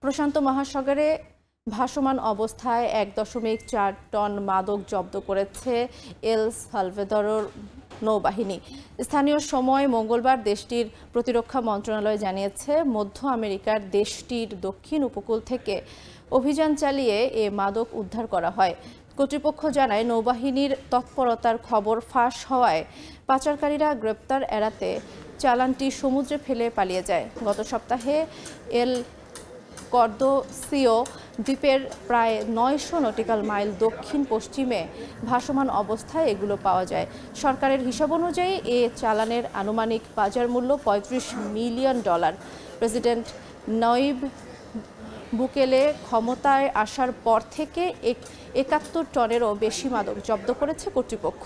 প্রশান্ত মহাসাগরে ভাসমান অবস্থায় ১.৪ টন মাদক জব্দ করেছে এল সালভাদোর নৌবাহিনী। স্থানীয় সময় মঙ্গলবার দেশটির প্রতিরক্ষা মন্ত্রণালয় জানিয়েছে, মধ্য আমেরিকার দেশটির দক্ষিণ উপকূল থেকে অভিযান চালিয়ে এ মাদক উদ্ধার করা হয়। কর্তৃপক্ষ জানায়, নৌবাহিনীর তৎপরতার খবর ফাঁস হওয়ায় পাচারকারীরা গ্রেপ্তার এড়াতে চালানটি সমুদ্রে ফেলে পালিয়ে যায়। গত সপ্তাহে এল কর্দোসিও দ্বীপের প্রায় ৯০০ নটিক্যাল মাইল দক্ষিণ পশ্চিমে ভাসমান অবস্থায় এগুলো পাওয়া যায়। সরকারের হিসাব অনুযায়ী এ চালানের আনুমানিক বাজার মূল্য $৩৫ মিলিয়ন। প্রেসিডেন্ট নয়িব বুকেলে ক্ষমতায় আসার পর থেকে ৭১ টনেরও বেশি মাদক জব্দ করেছে কর্তৃপক্ষ।